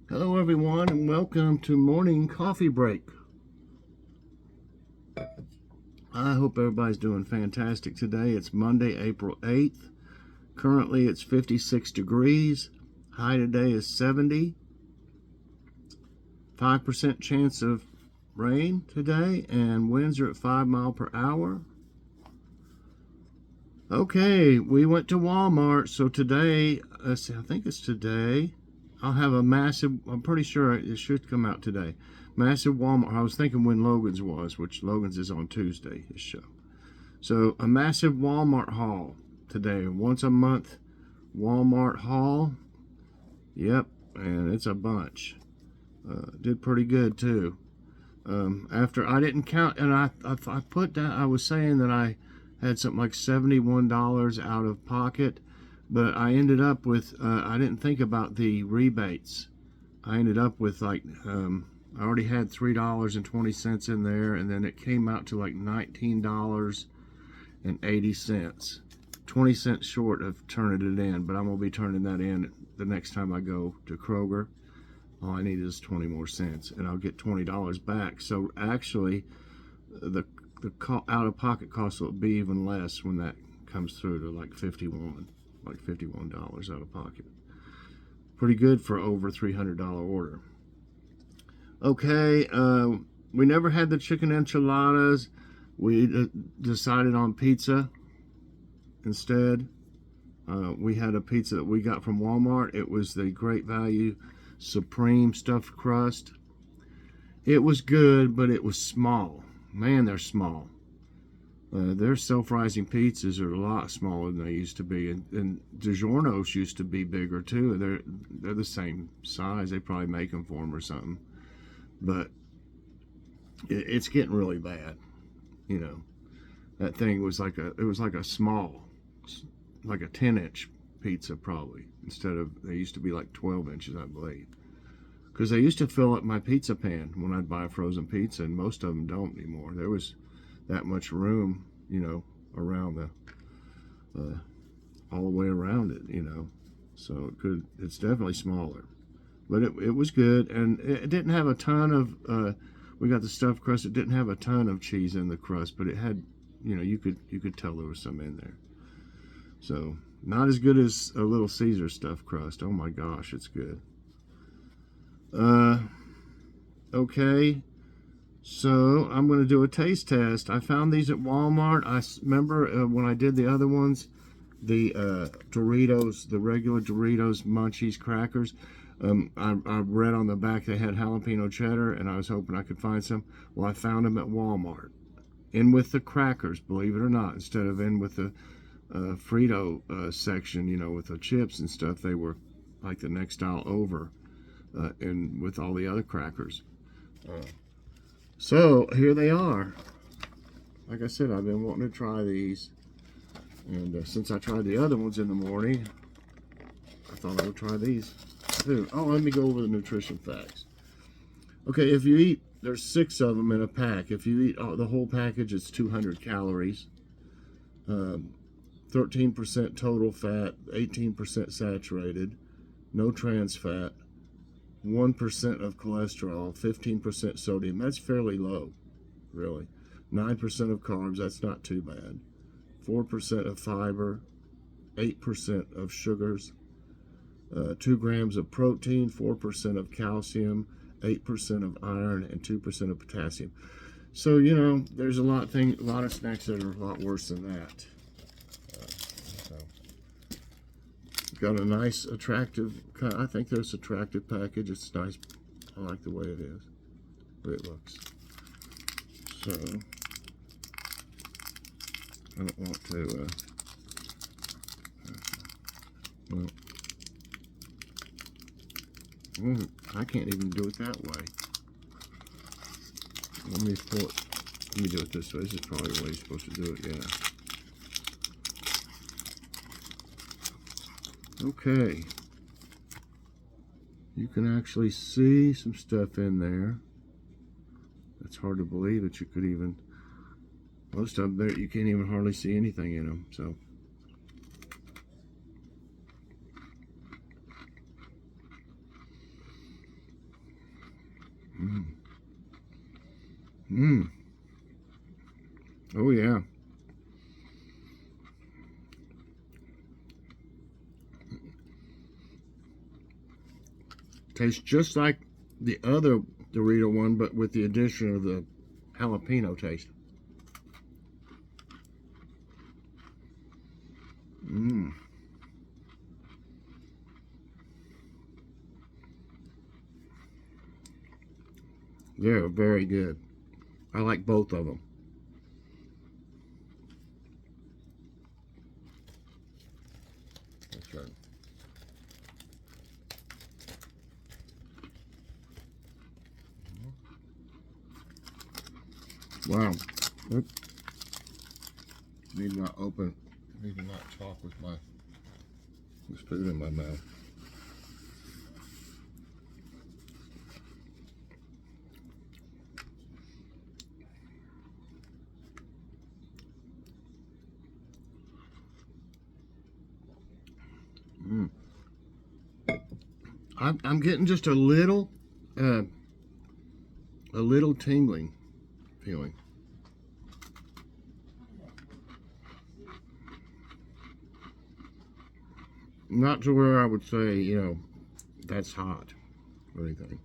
Hello everyone and welcome to morning coffee break. I hope everybody's doing fantastic today. It's Monday, April 8th. Currently it's 56 degrees. High today is 70. 5% chance of rain today and winds are at 5 miles per hour. Okay, we went to Walmart, so today, I think it's today, I'll have a massive, I'm pretty sure it should come out today, massive Walmart. I was thinking when Logan's was, which Logan's is on Tuesday, his show. So a massive Walmart haul today, once a month Walmart haul. Yep, and it's a bunch. Did pretty good too. After I didn't count, and I put down, I was saying that I had something like $71 out of pocket, but I ended up with, I didn't think about the rebates. I ended up with like, I already had $3.20 in there, and then it came out to like $19.80. 20 cents short of turning it in, but I'm going to be turning that in the next time I go to Kroger. All I need is 20 more cents, and I'll get $20 back. So actually, the out-of-pocket cost will be even less when that comes through to like $51 out of pocket. Pretty good for over $300 order. Okay, we never had the chicken enchiladas. We decided on pizza instead. We had a pizza that we got from Walmart. It was the Great Value Supreme Stuffed Crust. It was good, but it was small. Man, they're small. Their self-rising pizzas are a lot smaller than they used to be, and DiGiorno's used to be bigger too. They're the same size. They probably make them for them or something, but it's getting really bad. You know, that thing was like a small, like a 10-inch pizza probably, instead of, they used to be like 12 inches, I believe. Because they used to fill up my pizza pan when I'd buy a frozen pizza, and most of them don't anymore. There was that much room, you know, around the, all the way around it, you know. So it's definitely smaller. But it was good, and it didn't have a ton of, we got the stuffed crust, it didn't have a ton of cheese in the crust, but it had, you know, you could tell there was some in there. So, not as good as a Little Caesar stuffed crust. Oh my gosh, it's good. Okay, so I'm going to do a taste test. I found these at Walmart. I remember when I did the other ones, the Doritos, the regular Doritos Munchies crackers. I read on the back they had jalapeno cheddar, and I was hoping I could find some. Well, I found them at Walmart. In with the crackers, believe it or not, instead of in with the Frito section, you know, with the chips and stuff. They were like the next aisle over, and with all the other crackers. So here they are. Like I said, I've been wanting to try these, and since I tried the other ones in the morning, I thought I would try these too. Oh, let me go over the nutrition facts. Okay, if you eat, there's 6 of them in a pack. If you eat the whole package, it's 200 calories. 13% total fat, 18% saturated, no trans fat, 1% of cholesterol, 15% sodium. That's fairly low, really. 9% of carbs, that's not too bad. 4% of fiber, 8% of sugars, 2 grams of protein, 4% of calcium, 8% of iron, and 2% of potassium. So, you know, there's a lot of snacks that are a lot worse than that. Got a nice, attractive, I think there's attractive package. It's nice. I like the way it is, the way it looks. So, I don't want to, well, I can't even do it that way. Let me do it this way. This is probably the way you're supposed to do it, yeah. Okay, you can actually see some stuff in there. It's hard to believe that you could even, most of them there, you can't even hardly see anything in them. So Mmm. Oh, yeah. Tastes just like the other Dorito one, but with the addition of the jalapeno taste. Mmm. They're very good. I like both of them. Okay. Wow. Oops. Need not open. Need to not talk with my. Just put it in my mouth. Mm. I'm getting just a little tingling feeling. Not to where I would say, you know, that's hot or anything.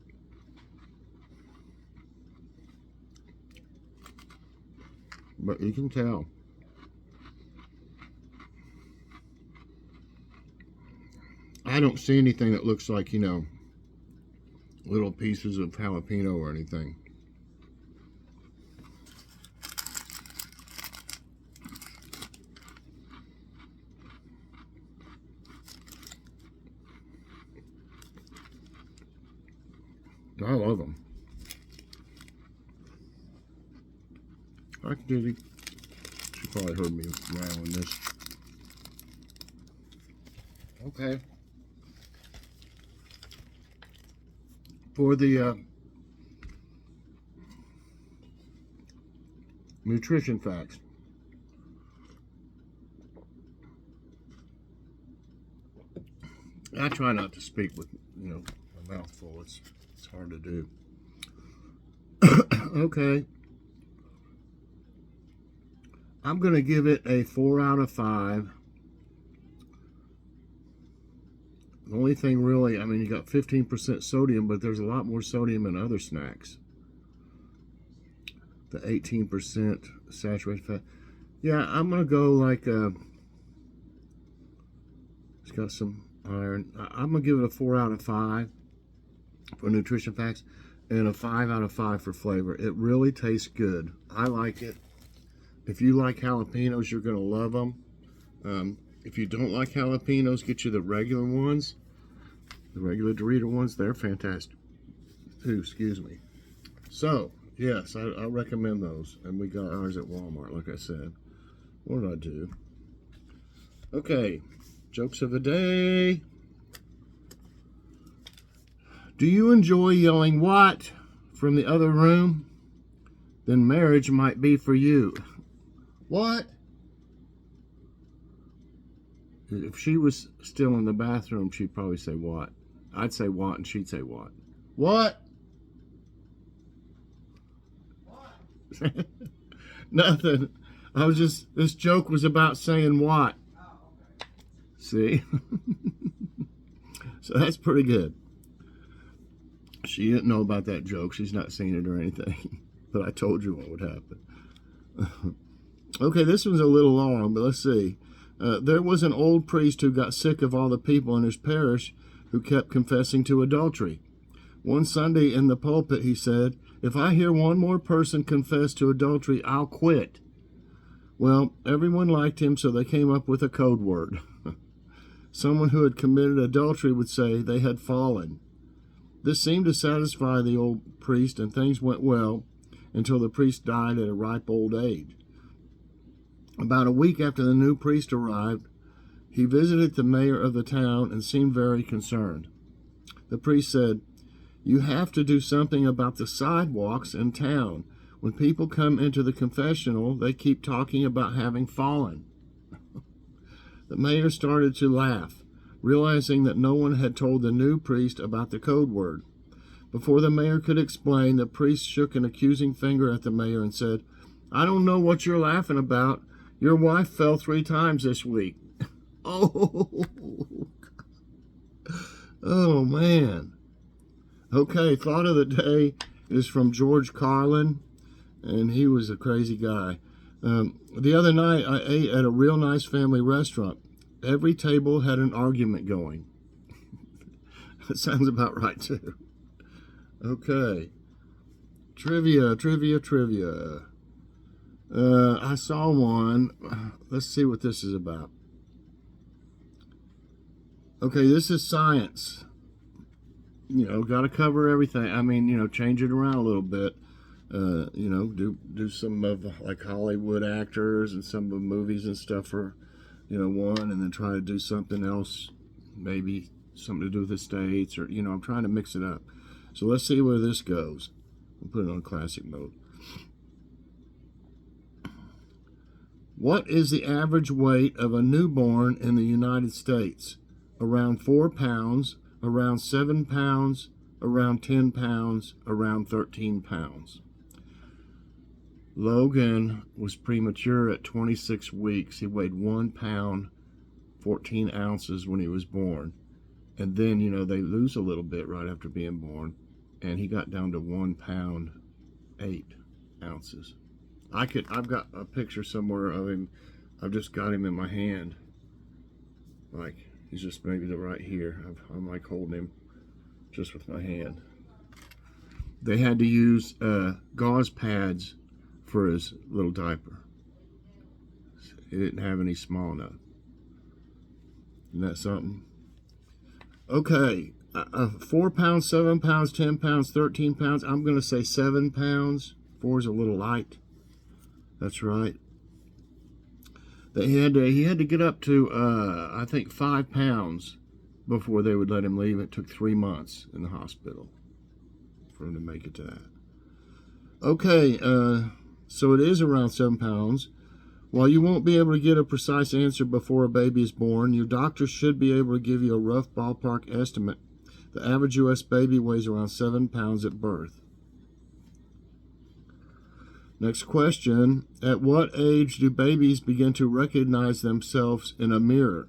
But you can tell. I don't see anything that looks like, you know, little pieces of jalapeno or anything. I love them. Hi, Kitty. She probably heard me rattling this. Okay. For the nutrition facts. I try not to speak with, you know, my mouth full. It's hard to do. Okay. I'm going to give it a 4 out of 5. The only thing really, I mean, you got 15% sodium, but there's a lot more sodium in other snacks. The 18% saturated fat. Yeah, I'm going to go like, it's got some iron. I'm going to give it a 4 out of 5 for nutrition facts and a 5 out of 5 for flavor. It really tastes good. I like it. If you like jalapenos, you're going to love them. If you don't like jalapenos, get you the regular ones. The regular Dorito ones, they're fantastic too, excuse me. So, yes, I recommend those. And we got ours at Walmart, like I said. What did I do? Okay, jokes of the day. Do you enjoy yelling "what" from the other room? Then marriage might be for you. What? If she was still in the bathroom, she'd probably say "what." I'd say "what" and she'd say "what." What? What? Nothing. I was just, this joke was about saying "what." Oh, okay. See? So that's pretty good. She didn't know about that joke. She's not seen it or anything. But I told you what would happen. Okay, this one's a little long, but let's see. There was an old priest who got sick of all the people in his parish who kept confessing to adultery. One Sunday in the pulpit, he said, "If I hear one more person confess to adultery, I'll quit." Well, everyone liked him, so they came up with a code word. Someone who had committed adultery would say they had fallen. This seemed to satisfy the old priest, and things went well until the priest died at a ripe old age. About a week after the new priest arrived, he visited the mayor of the town and seemed very concerned. The priest said, "You have to do something about the sidewalks in town. When people come into the confessional, they keep talking about having fallen." The mayor started to laugh, realizing that no one had told the new priest about the code word. Before the mayor could explain, the priest shook an accusing finger at the mayor and said, "I don't know what you're laughing about. Your wife fell 3 times this week." Oh, oh man. Okay, thought of the day is from George Carlin, and he was a crazy guy. The other night, I ate at a real nice family restaurant. Every table had an argument going. That sounds about right, too. Okay. Trivia. I saw one. Let's see what this is about. Okay, this is science. You know, got to cover everything. I mean, you know, change it around a little bit. You know, do some of like Hollywood actors and some of the movies and stuff for, you know, one, and then try to do something else, maybe something to do with the States, or, you know, I'm trying to mix it up. So let's see where this goes. We'll put it on classic mode. What is the average weight of a newborn in the United States? Around 4 pounds, around 7 pounds, around 10 pounds, around 13 pounds. Logan was premature at 26 weeks. He weighed 1 pound, 14 ounces when he was born. And then, you know, they lose a little bit right after being born. And he got down to 1 pound, 8 ounces. I've got a picture somewhere of him. I've just got him in my hand. Like, he's just maybe right here. I'm like holding him just with my hand. They had to use gauze pads for his little diaper. He didn't have any small enough. Isn't that something? Okay, 4 pounds, 7 pounds, 10 pounds, 13 pounds. I'm going to say 7 pounds. 4 is a little light. That's right. He had to get up to, I think, 5 pounds before they would let him leave. It took 3 months in the hospital for him to make it to that. Okay, so it is around 7 pounds. While you won't be able to get a precise answer before a baby is born, your doctor should be able to give you a rough ballpark estimate. The average U.S. baby weighs around 7 pounds at birth. Next question. At what age do babies begin to recognize themselves in a mirror?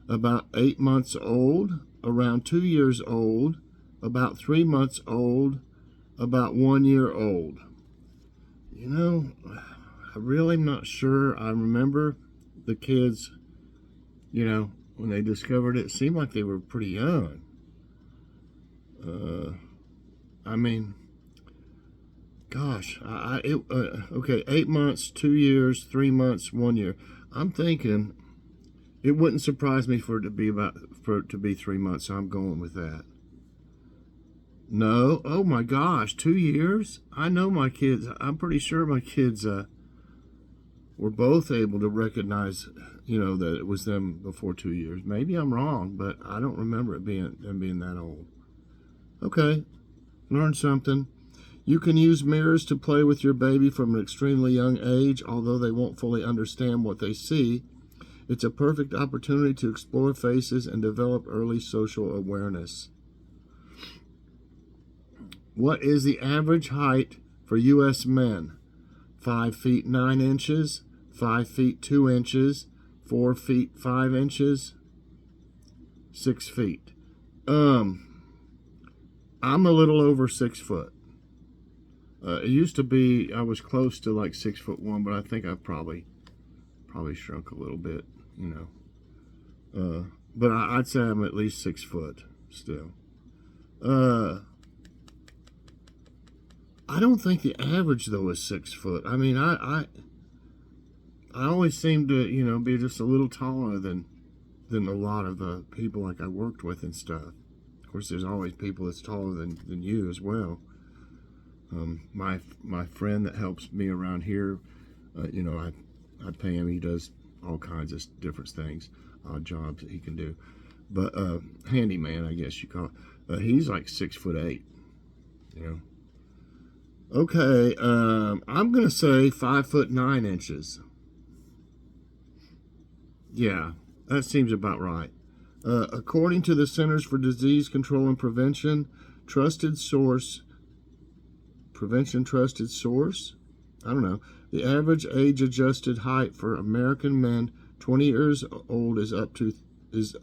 About 8 months old, around 2 years old, about 3 months old, about 1 year old. You know, I really am not sure. I remember the kids, you know, when they discovered it, it seemed like they were pretty young. I mean, gosh, okay, 8 months, 2 years, 3 months, 1 year. I'm thinking it wouldn't surprise me for it to be 3 months, so I'm going with that. No, oh my gosh, 2 years? I know my kids, I'm pretty sure my kids were both able to recognize, you know, that it was them before 2 years. Maybe I'm wrong, but I don't remember them being that old. Okay, learn something. You can use mirrors to play with your baby from an extremely young age, although they won't fully understand what they see. It's a perfect opportunity to explore faces and develop early social awareness. What is the average height for U.S. men? 5 feet 9 inches, 5 feet 2 inches, 4 feet 5 inches, 6 feet. I'm a little over 6 foot. It used to be I was close to like 6'1", but I think I've probably shrunk a little bit, you know. But I'd say I'm at least 6 foot still. I don't think the average though is 6 foot. I mean, I always seem to, you know, be just a little taller than a lot of the people like I worked with and stuff. Of course, there's always people that's taller than you as well. My friend that helps me around here, you know, I pay him. He does all kinds of different things, odd jobs that he can do. But handyman, I guess you call it. He's like 6'8", you know. Okay, I'm gonna say 5 foot 9 inches. Yeah, that seems about right. According to the Centers for Disease Control and Prevention, trusted source. Prevention trusted source? I don't know. The average age adjusted height for American men 20 years old is up is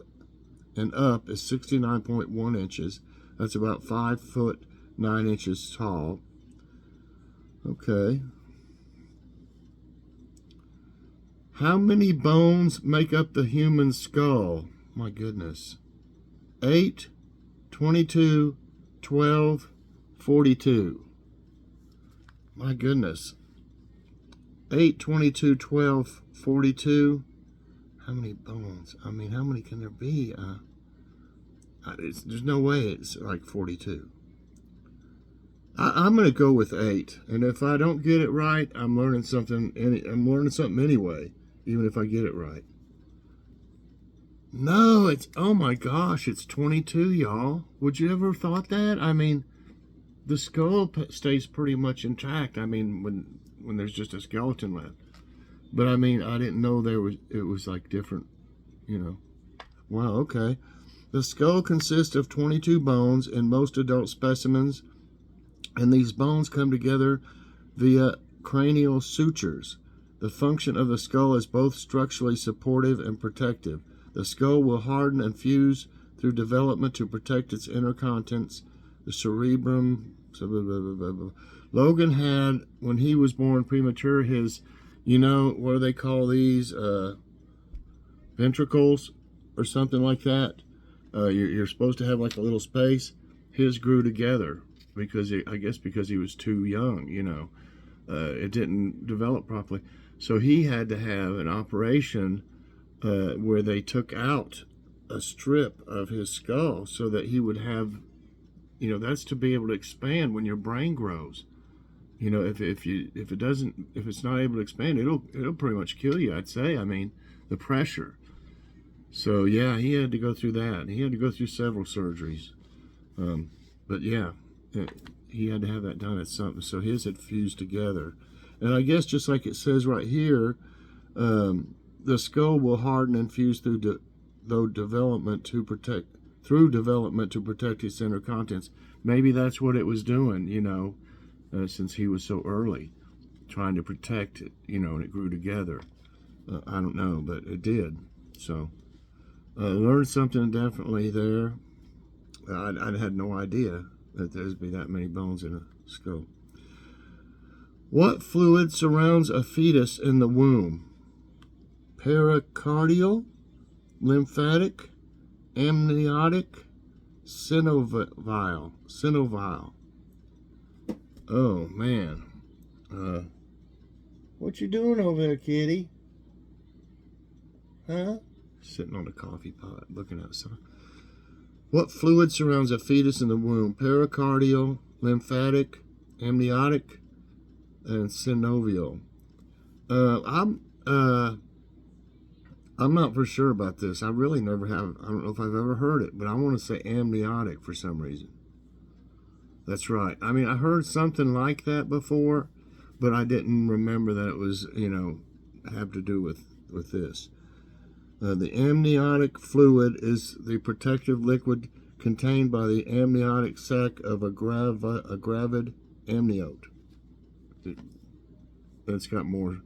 69.1 inches. That's about 5 foot 9 inches tall. Okay. How many bones make up the human skull? My goodness. 8, 22, 12, 42. My goodness. 8, 22, 12, 42. How many bones? I mean, how many can there be? There's no way it's like 42. I'm going to go with 8. And if I don't get it right, I'm learning something anyway, even if I get it right. No, oh my gosh, it's 22, y'all. Would you ever thought that? I mean, the skull stays pretty much intact. I mean, when there's just a skeleton left. But I mean, I didn't know it was like different, you know. Wow, okay. The skull consists of 22 bones in most adult specimens, and these bones come together via cranial sutures. The function of the skull is both structurally supportive and protective. The skull will harden and fuse through development to protect its inner contents. The cerebrum. Logan had, when he was born premature, his, you know, what do they call these? Ventricles or something like that. You're supposed to have like a little space. His grew together because because he was too young, you know. It didn't develop properly. So he had to have an operation where they took out a strip of his skull so that he would have, you know, that's to be able to expand when your brain grows. You know, if it's not able to expand, it'll pretty much kill you, I'd say. I mean, the pressure. So yeah, he had to go through that. He had to go through several surgeries. But yeah, he had to have that done at something. So his had fused together. And I guess just like it says right here, the skull will harden and fuse through development to protect its inner contents. Maybe that's what it was doing, you know, since he was so early, trying to protect it, you know, and it grew together. I don't know, but it did. So learned something definitely there. I had no idea that there'd be that many bones in a skull. What fluid surrounds a fetus in the womb? Pericardial, lymphatic, amniotic, synovial. Oh man, what you doing over there, kitty? Huh? Sitting on a coffee pot, looking outside. What fluid surrounds a fetus in the womb? Pericardial, lymphatic, amniotic, and synovial. I'm not for sure about this. I really never have. I don't know if I've ever heard it, but I want to say amniotic for some reason. That's right. I mean, I heard something like that before, but I didn't remember that it was, you know, have to do with this. The amniotic fluid is the protective liquid contained by the amniotic sac of a gravid amniote. It's got more,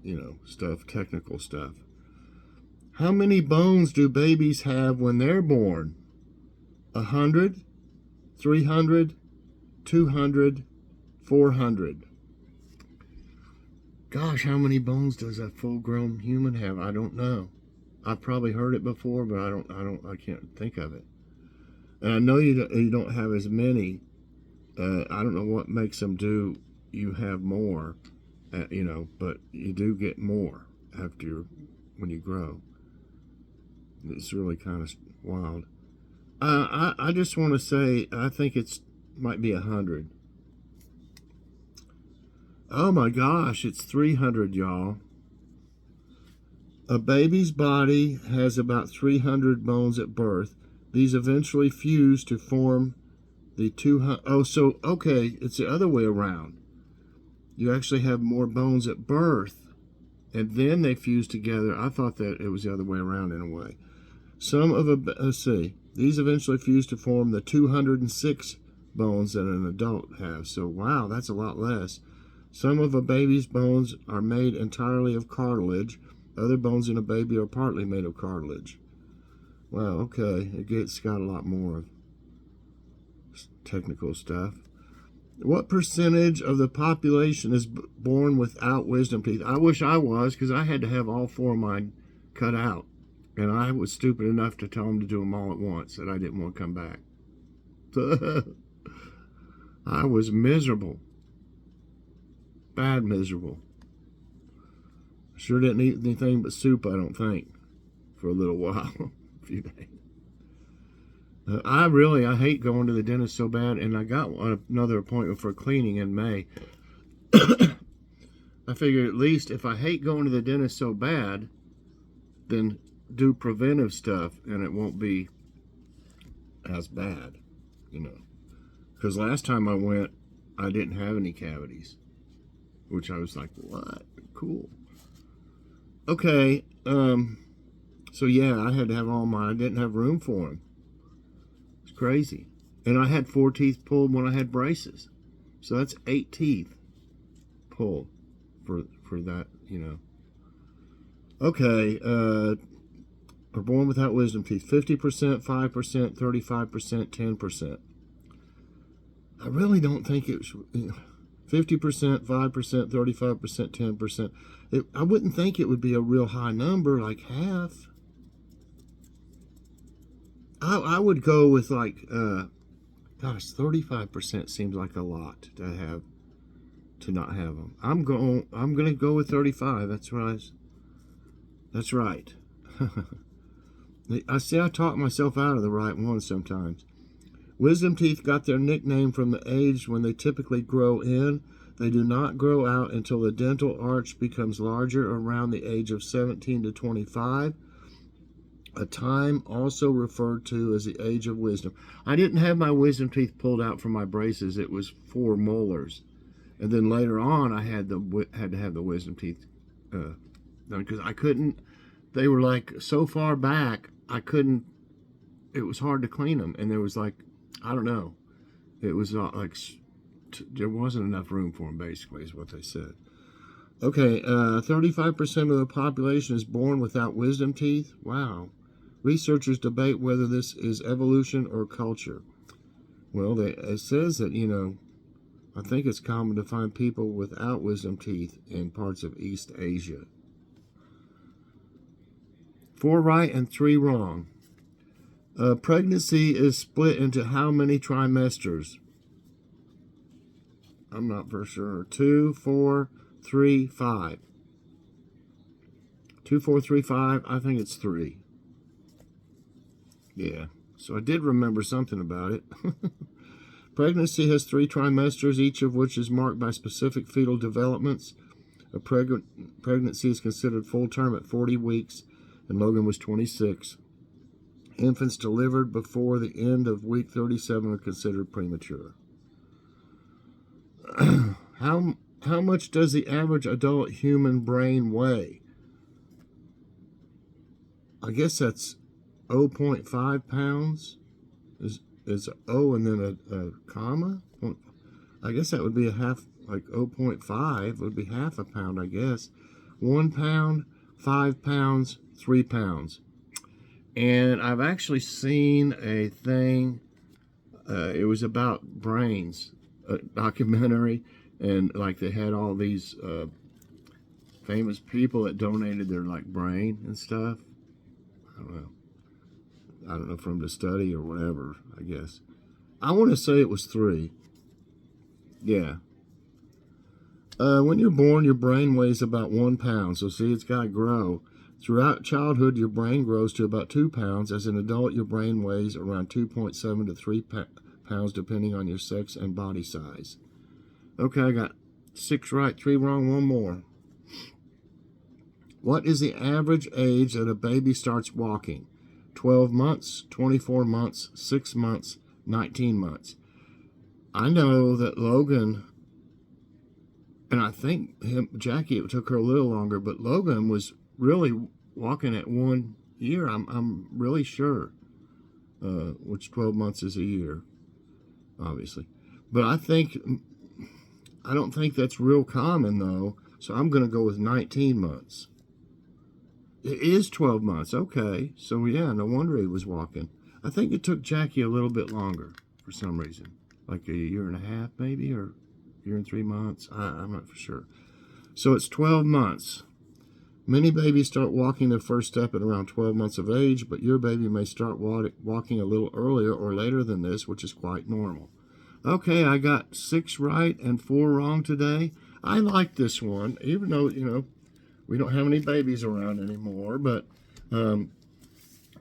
you know, stuff, technical stuff. How many bones do babies have when they're born? 100, 300, 200, 400. Gosh, how many bones does a full-grown human have? I don't know. I've probably heard it before, but I can't think of it. And I know you don't have as many. I don't know what makes them do. You have more, you know, but you do get more when you grow. It's really kind of wild. I just want to say I think might be 100. Oh my gosh, it's 300, y'all. A baby's body has about 300 bones at birth. These eventually fuse to form the 200. Oh, so, okay, it's the other way around. You actually have more bones at birth, and then they fuse together. I thought that it was the other way around in a way. Let's see. These eventually fuse to form the 206 bones that an adult has. So, wow, that's a lot less. Some of a baby's bones are made entirely of cartilage. Other bones in a baby are partly made of cartilage. Wow, okay. It's got a lot more technical stuff. What percentage of the population is born without wisdom teeth? I wish I was, because I had to have all 4 of mine cut out. And I was stupid enough to tell them to do them all at once, that I didn't want to come back. I was miserable. Bad miserable. Sure didn't eat anything but soup, I don't think, for a little while. A few days. I hate going to the dentist so bad, and I got another appointment for cleaning in May. I figured at least if I hate going to the dentist so bad, then do preventive stuff, and it won't be as bad, you know. Because last time I went, I didn't have any cavities, which I was like, what? Cool. Okay, so yeah, I had to have all mine. I didn't have room for them. It's crazy. And I had 4 teeth pulled when I had braces. So that's 8 teeth pulled for that, you know. Okay, are born without wisdom teeth. 50%, 5%, 35%, 10%. I really don't think it should, 50%, 5%, 35%, 10%. I wouldn't think it would be a real high number, like half. I would go with like, gosh, 35% seems like a lot to not have them. I'm gonna go with 35. That's right. I talk myself out of the right one sometimes. Wisdom teeth got their nickname from the age when they typically grow in. They do not grow out until the dental arch becomes larger around the age of 17 to 25, a time also referred to as the age of wisdom. I didn't have my wisdom teeth pulled out from my braces. It was 4 molars. And then later on, I had to have the wisdom teeth done because I couldn't. They were like so far back, I couldn't. It was hard to clean them, and there was like, I don't know. It was like there wasn't enough room for them. Basically, is what they said. Okay, 35% of the population is born without wisdom teeth. Wow. Researchers debate whether this is evolution or culture. Well, it says that, you know, I think it's common to find people without wisdom teeth in parts of East Asia. 4 right and 3 wrong. Pregnancy is split into how many trimesters? I'm not for sure. 2, 4, 3, 5. 2, 4, 3, 5. I think it's 3. Yeah. So I did remember something about it. Pregnancy has 3 trimesters, each of which is marked by specific fetal developments. A pregnancy is considered full term at 40 weeks, and Logan was 26. Infants delivered before the end of week 37 are considered premature. How much does the average adult human brain weigh? I guess that's 0.5 pounds. Is O and then a comma? I guess that would be a half, like 0.5 would be half a pound, I guess. 1 pound, 5 pounds, 3 pounds. And I've actually seen a thing, it was about brains, a documentary, and like they had all these famous people that donated their like brain and stuff. I don't know from the study or whatever, I guess. I want to say it was 3. Yeah. When you're born, your brain weighs about 1 pound. So see, it's got to grow. Throughout childhood, your brain grows to about 2 pounds. As an adult, your brain weighs around 2.7 to 3 pounds, depending on your sex and body size. Okay, I got 6 right, 3 wrong, 1 more. What is the average age that a baby starts walking? 12 months, 24 months, 6 months, 19 months. I know that Logan, and I think Jackie, it took her a little longer, but Logan was really walking at 1 year. I'm really sure. which 12 months is a year, obviously. But I don't think that's real common, though, so I'm going to go with 19 months. It is 12 months, okay. So, yeah, no wonder he was walking. I think it took Jackie a little bit longer for some reason. Like a year and a half, maybe, or a year and 3 months. I'm not for sure. So it's 12 months. Many babies start walking their first step at around 12 months of age, but your baby may start walking a little earlier or later than this, which is quite normal. Okay, I got 6 right and 4 wrong today. I like this one, even though, we don't have any babies around anymore, but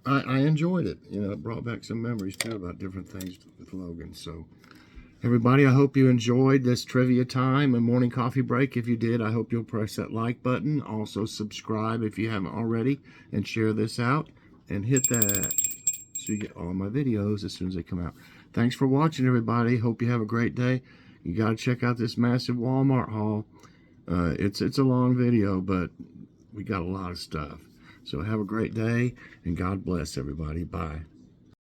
I enjoyed it. It brought back some memories, too, about different things with Logan. So, everybody, I hope you enjoyed this trivia time and morning coffee break. If you did, I hope you'll press that like button. Also, subscribe if you haven't already, and share this out, and hit that so you get all my videos as soon as they come out. Thanks for watching, everybody. Hope you have a great day. You got to check out this massive Walmart haul. It's a long video, but we got a lot of stuff. So have a great day, and God bless everybody. Bye.